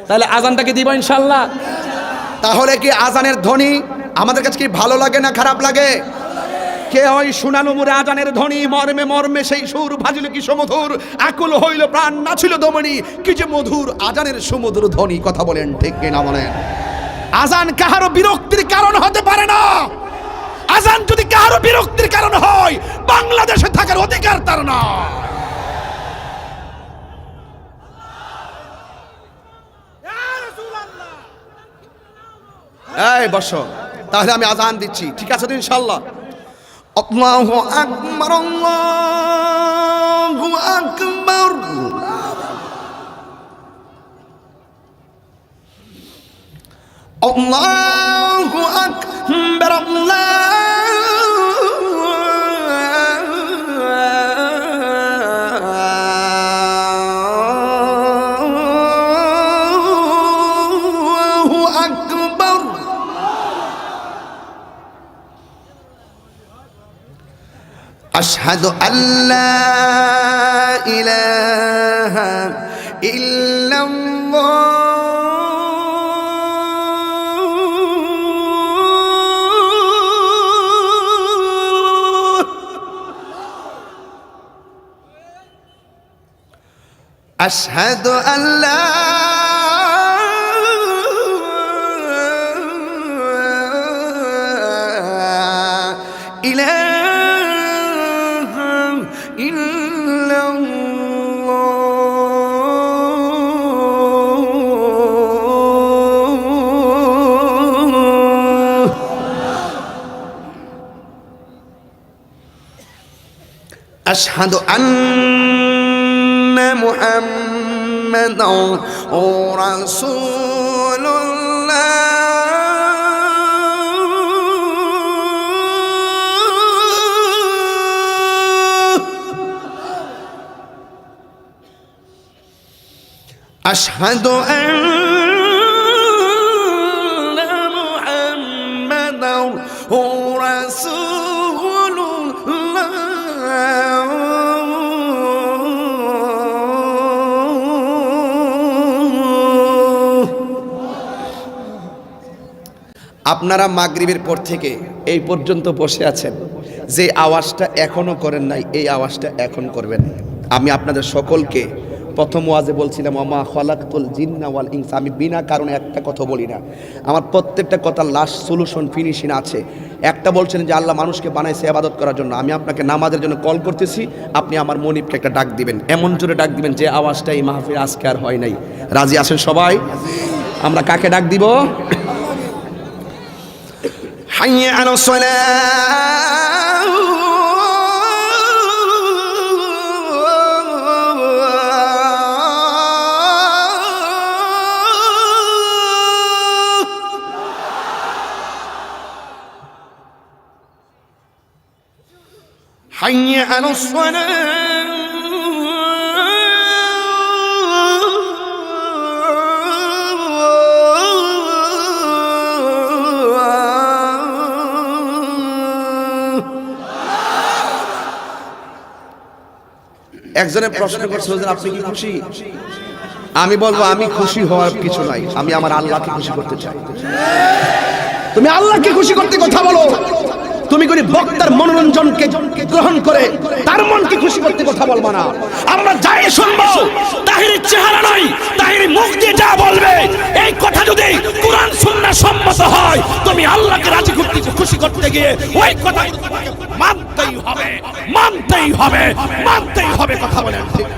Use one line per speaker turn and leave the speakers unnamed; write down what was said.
তাহলে আজানটাকে দিব ইনশাআল্লাহ। তাহলে কি আজানের ধ্বনি আমাদের কাছে কি ভালো লাগে না খারাপ লাগে? কে ওই শুনানো মুরে আজানের ধ্বনি মর্মে মর্মে সেই সুর ভাজিল কি সমধুর, আকুল হইল প্রাণ নাছিল দমনি, কি যে মধুর আজানের সমুদ্র ধ্বনি। কথা বলেন ঠিক কিনা বলেন? আজান কাহারো বিরক্তির কারণ হতে পারে না। আজান যদি কাহারো বিরক্তির কারণ হয়, বাংলাদেশে থাকার অধিকার তার না। এই বসো, তাহলে আমি আজান দিচ্ছি, ঠিক আছে তো ইনশাআল্লাহ? আল্লাহু আকবার, আল্লাহু আকবার, আল্লাহু আকবার, আল্লাহু আকবার। আশহাদু আল্লা ইলাহা ইল্লাল্লাহ, আশহাদু আল্লা ইলাহা আশহাদু আন্না মুহাম্মাদান রাসূলুল্লাহ, আশহাদু আন্না মুহাম্মাদান রাসূলুল্লাহ। আপনারা মাগরিবের পর থেকে এই পর্যন্ত বসে আছেন, যে আওয়াজটা এখনো করেন নাই এই আওয়াজটা এখন করবেন। আমি আপনাদের সকলকে প্রথম ওয়াজে বলছিলাম ওমা খলাকতুল জিন্না ওয়াল ইনসা, আমি বিনা কারণে একটা কথা বলি না। আমার প্রত্যেকটা কথা লাস্ট সলিউশন ফিনিশিং আছে। একটা বলছেন যে আল্লাহ মানুষকে বানাইছে ইবাদত করার জন্য, আমি আপনাকে নামাজের জন্য কল করতেছি, আপনি আমার মনিবকে একটা ডাক দিবেন, এমন জোরে ডাক দিবেন যে আওয়াজটা এই মাহফিল আজকে আর হয় নাই। রাজি আছেন সবাই? আমরা কাকে ডাক দিব? হাইয়া আলাস সালাহ, হাইয়া আলাস সালাহ, একজনে প্রশ্ন করছিল যে আপনি কি খুশি? আমি বলবো আমি খুশি হওয়ার কিছু নাই, আমি আমার আল্লাহকে খুশি করতে চাই। তুমি আল্লাহকে খুশি করতে কথা বলো, তুমি কোন বক্তার মনোরঞ্জনকে গ্রহণ করে তার মনকে খুশি করতে কথা বলবা না। আমরা যাই শুনবো তাহিরের চেহারা নয়, তাহিরের মুখ দিয়ে যা বলবে এই কথা যদি কোরআন সুন্নাহ সম্মত হয়, তুমি আল্লাহকে রাজি করতে খুশি করতে গিয়ে ওই কথা মানতেই হবে, মানতেই হবে, মানতেই হবে। কথা বলেন ঠিক?